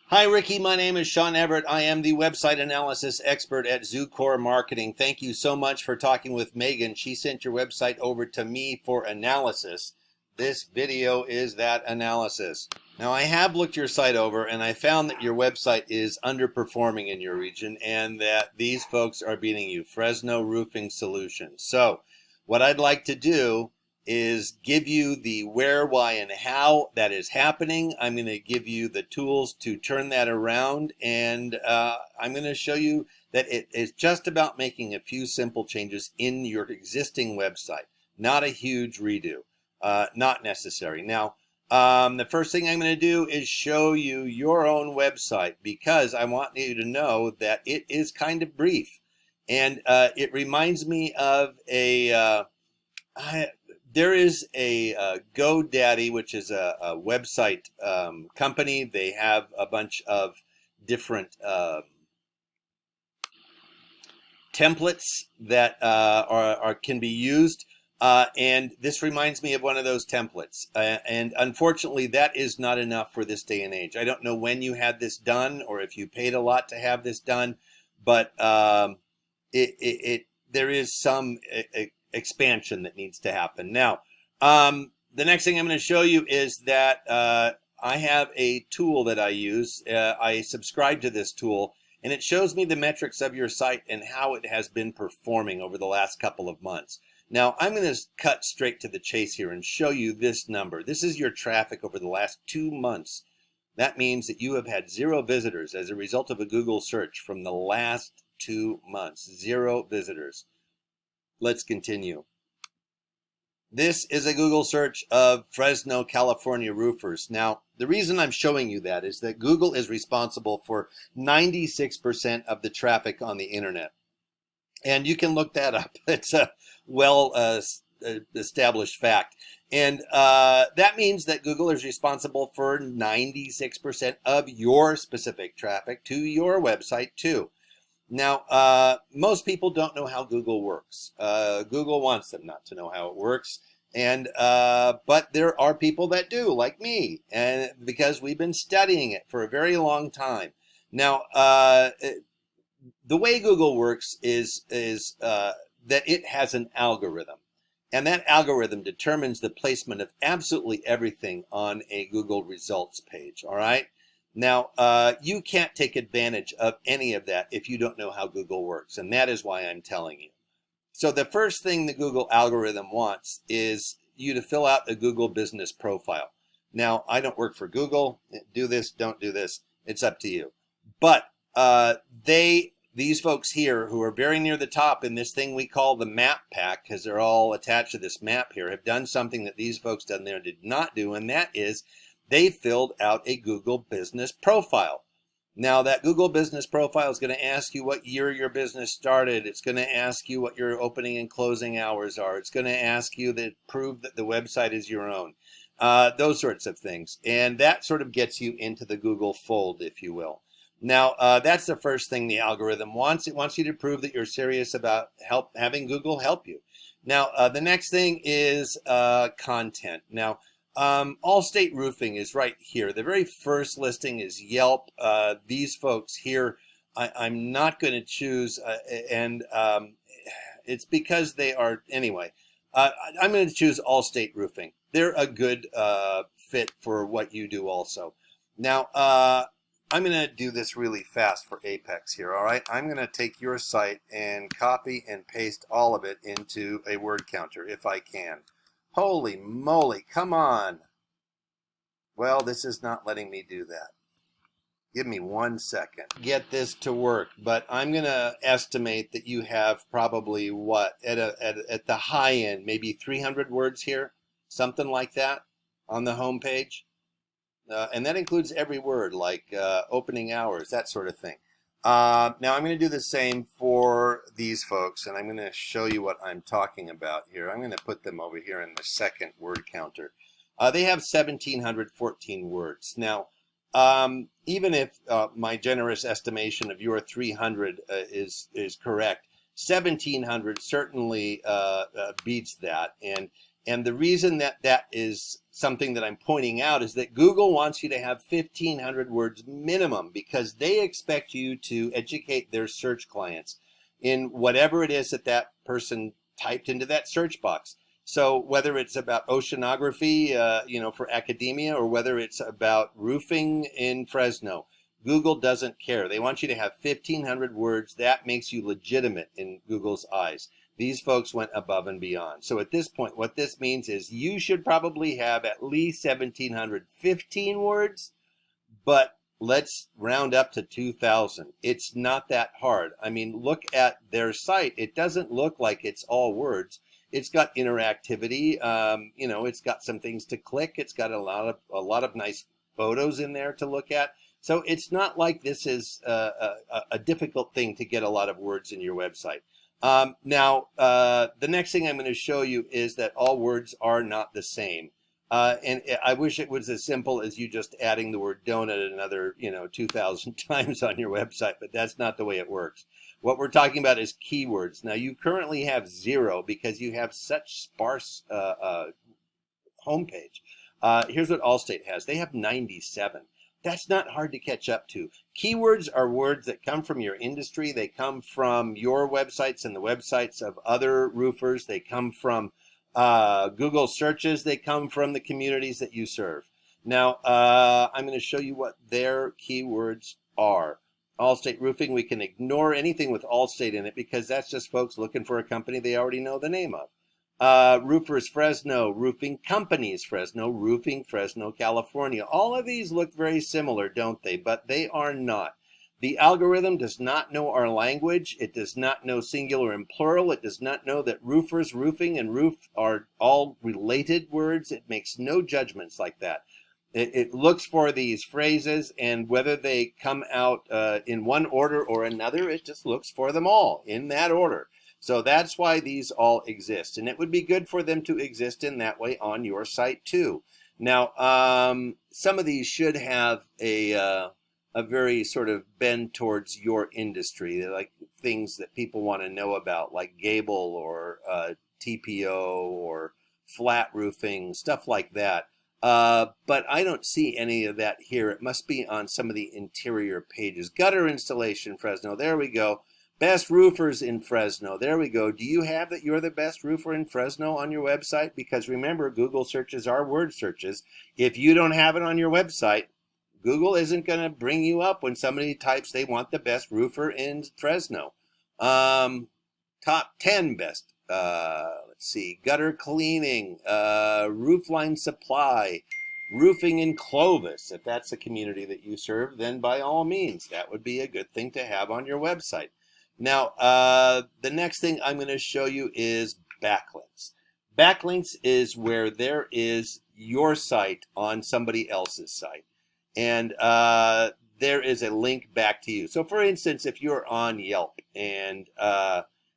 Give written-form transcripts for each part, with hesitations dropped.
Hi, Ricky. My name is Sean Everett. I am the website analysis expert at Zucore Marketing. Thank you so much for talking with Megan. She sent your website over to me for analysis. This video is that analysis. Now, I have looked your site over and I found that your website is underperforming in your region and that these folks are beating you, Fresno Roofing Solutions. So, what I'd like to do is give you the where, why, and how that is happening. I'm going to give you the tools to turn that around, and I'm going to show you that it is just about making a few simple changes in your existing website. Not a huge redo, not necessary. Now, the first thing I'm going to do is show you your own website because I want you to know that it is kind of brief. And it reminds me of there is a GoDaddy, which is a website company. They have a bunch of different templates that can be used. And this reminds me of one of those templates. And unfortunately, that is not enough for this day and age. I don't know when you had this done or if you paid a lot to have this done, but there is some expansion that needs to happen. Now, the next thing I'm going to show you is that I have a tool that I use. I subscribe to this tool, and it shows me the metrics of your site and how it has been performing over the last couple of months. Now, I'm going to cut straight to the chase here and show you this number. This is your traffic over the last 2 months. That means that you have had 0 visitors as a result of a Google search from the last 2 months. 0 visitors. Let's continue. This is a Google search of Fresno, California roofers. Now, the reason I'm showing you that is that Google is responsible for 96% of the traffic on the internet. And you can look that up. It's a well established fact. And that means that Google is responsible for 96% of your specific traffic to your website too. Now, most people don't know how Google works. Google wants them not to know how it works, and but there are people that do, like me, and because we've been studying it for a very long time. Now, the way Google works is that it has an algorithm, and that algorithm determines the placement of absolutely everything on a Google results page. All right. Now, you can't take advantage of any of that if you don't know how Google works, and that is why I'm telling you. So the first thing the Google algorithm wants is you to fill out a Google business profile. Now, I don't work for Google. Do this, don't do this. It's up to you. But these folks here who are very near the top in this thing we call the map pack, because they're all attached to this map here, have done something that these folks down there did not do, and that is they filled out a Google business profile. Now, that Google business profile is going to ask you what year your business started. It's going to ask you what your opening and closing hours are. It's going to ask you to prove that the website is your own. Those sorts of things. And that sort of gets you into the Google fold, if you will. Now, that's the first thing the algorithm wants. It wants you to prove that you're serious about having Google help you. Now, the next thing is content. Now, Allstate Roofing is right here. The very first listing is Yelp. These folks here, I'm not going to choose, and it's because they are, anyway, I'm going to choose Allstate Roofing. They're a good fit for what you do also. Now, I'm going to do this really fast for Apex here, all right? I'm going to take your site and copy and paste all of it into a word counter if I can. Holy moly, come on. Well, this is not letting me do that. Give me 1 second. Get this to work, but I'm going to estimate that you have probably what? At the high end, maybe 300 words here, something like that on the home page. And that includes every word, like opening hours, that sort of thing. Now I'm going to do the same for these folks, and I'm going to show you what I'm talking about here. I'm going to put them over here in the second word counter. They have 1,714 words. Now, even if my generous estimation of your 300 is correct, 1,700 certainly beats that. And And the reason that that is something that I'm pointing out is that Google wants you to have 1,500 words minimum, because they expect you to educate their search clients in whatever it is that that person typed into that search box. So whether it's about oceanography, for academia, or whether it's about roofing in Fresno, Google doesn't care. They want you to have 1,500 words. That makes you legitimate in Google's eyes. These folks went above and beyond. So at this point, what this means is you should probably have at least 1,715 words, but let's round up to 2,000. It's not that hard. I mean, look at their site. It doesn't look like it's all words. It's got interactivity. It's got some things to click. It's got a lot of nice photos in there to look at. So it's not like this is a difficult thing to get a lot of words in your website. Now, the next thing I'm going to show you is that all words are not the same. And I wish it was as simple as you just adding the word donut another, 2,000 times on your website, but that's not the way it works. What we're talking about is keywords. Now, you currently have 0 because you have such sparse homepage. Here's what Allstate has. They have 97. That's not hard to catch up to. Keywords are words that come from your industry. They come from your websites and the websites of other roofers. They come from Google searches. They come from the communities that you serve. Now, I'm going to show you what their keywords are. Allstate Roofing, we can ignore anything with Allstate in it because that's just folks looking for a company they already know the name of. Roofers Fresno, Roofing Companies Fresno, Roofing Fresno, California. All of these look very similar, don't they? But they are not. The algorithm does not know our language. It does not know singular and plural. It does not know that roofers, roofing, and roof are all related words. It makes no judgments like that. It looks for these phrases, and whether they come out in one order or another, it just looks for them all in that order. So that's why these all exist, and it would be good for them to exist in that way on your site too. Now, some of these should have a very sort of bend towards your industry. They're like things that people want to know about, like Gable or TPO or flat roofing, stuff like that. But I don't see any of that here. It must be on some of the interior pages. Gutter installation, Fresno. There we go. Best roofers in Fresno. There we go. Do you have that you're the best roofer in Fresno on your website? Because remember, Google searches are word searches. If you don't have it on your website, Google isn't going to bring you up when somebody types they want the best roofer in Fresno. Top 10 best. Let's see. Gutter cleaning, roofline supply, roofing in Clovis. If that's the community that you serve, then by all means, that would be a good thing to have on your website. Now, the next thing I'm going to show you is backlinks. Backlinks is where there is your site on somebody else's site. And there is a link back to you. So for instance, if you're on Yelp and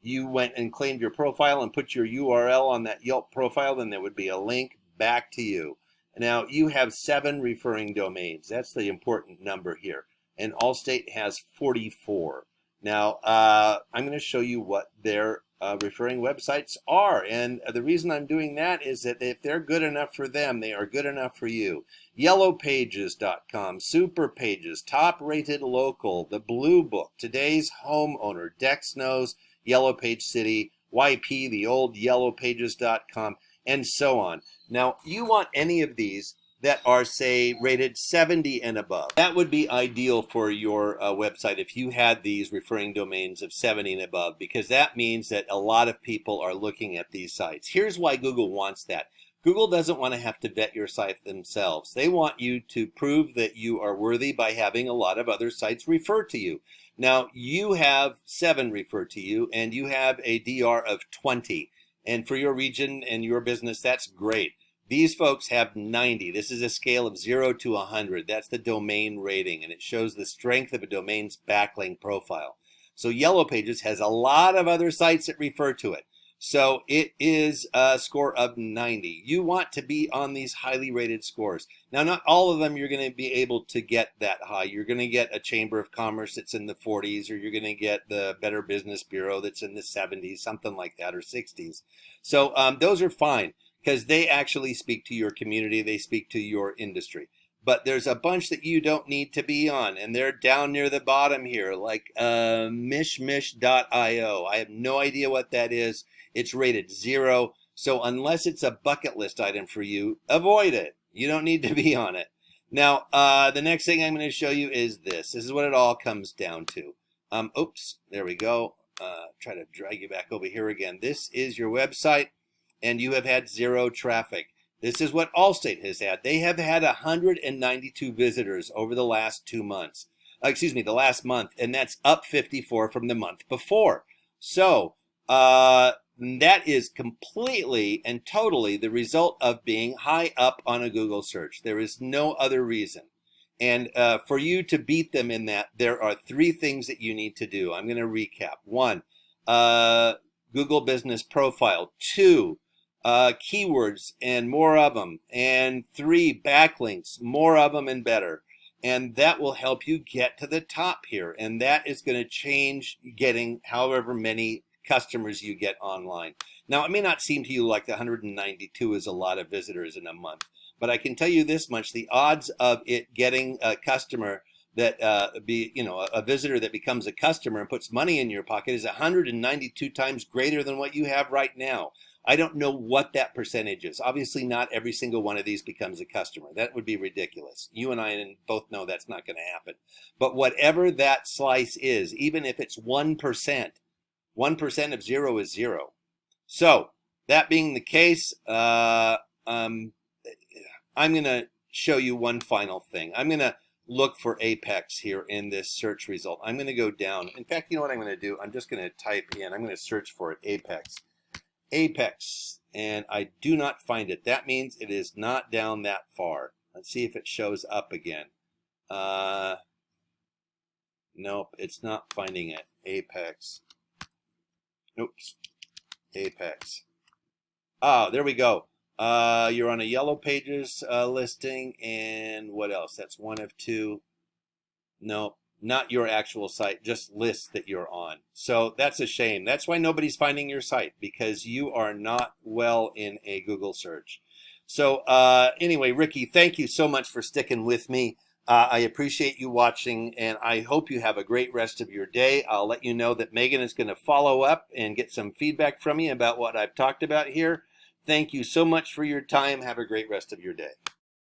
you went and claimed your profile and put your URL on that Yelp profile, then there would be a link back to you. Now, you have 7 referring domains. That's the important number here. And Allstate has 44. Now, I'm going to show you what their referring websites are. And the reason I'm doing that is that if they're good enough for them, they are good enough for you. Yellowpages.com, Superpages, Top Rated Local, The Blue Book, Today's Homeowner, Dexnos, Yellow Page City, YP, the old Yellowpages.com, and so on. Now, you want any of these that are, say, rated 70 and above. That would be ideal for your website if you had these referring domains of 70 and above, because that means that a lot of people are looking at these sites. Here's why Google wants that. Google doesn't want to have to vet your site themselves. They want you to prove that you are worthy by having a lot of other sites refer to you. Now, you have 7 refer to you, and you have a DR of 20. And for your region and your business, that's great. These folks have 90. This is a scale of 0 to 100. That's the domain rating, and it shows the strength of a domain's backlink profile. So Yellow Pages has a lot of other sites that refer to it. So it is a score of 90. You want to be on these highly rated scores. Now, not all of them you're going to be able to get that high. You're going to get a Chamber of Commerce that's in the 40s, or you're going to get the Better Business Bureau that's in the 70s, something like that, or 60s. So those are fine. because they actually speak to your community. They speak to your industry. But there's a bunch that you don't need to be on, and they're down near the bottom here, like mishmish.io. I have no idea what that is. It's rated 0. So unless it's a bucket list item for you, avoid it. You don't need to be on it. Now, the next thing I'm going to show you is this. This is what it all comes down to. Oops, there we go. Try to drag you back over here again. This is your website, and you have had 0 traffic. This is what Allstate has had. They have had 192 visitors over the last 2 months. Excuse me, the last month, and that's up 54 from the month before. So that is completely and totally the result of being high up on a Google search. There is no other reason. And for you to beat them in that, there are 3 things that you need to do. I'm going to recap. 1, Google Business Profile. 2, keywords and more of them. And 3, backlinks, more of them and better. And that will help you get to the top here. And that is going to change getting however many customers you get online. Now, it may not seem to you like the 192 is a lot of visitors in a month, but I can tell you this much: the odds of it getting a customer that a visitor that becomes a customer and puts money in your pocket is 192 times greater than what you have right now. I don't know what that percentage is. Obviously, not every single one of these becomes a customer. That would be ridiculous. You and I both know that's not going to happen. But whatever that slice is, even if it's 1%, 1% of 0 is 0. So that being the case, I'm going to show you one final thing. I'm going to look for Apex here in this search result. I'm going to go down. In fact, you know what I'm going to do? I'm just going to type in, I'm going to search for it, Apex. Apex, and I do not find it. That means it is not down that far. Let's see if it shows up again. Nope, it's not finding it. Apex. Oops. Apex. Oh, there we go. You're on a Yellow Pages listing, and what else? That's 1 of 2. No, not your actual site, just lists that you're on. So that's a shame. That's why nobody's finding your site, because you are not well in a Google search. So anyway, Ricky, thank you so much for sticking with me. I appreciate you watching, and I hope you have a great rest of your day. I'll let you know that Megan is going to follow up and get some feedback from you about what I've talked about here. Thank you so much for your time. Have a great rest of your day.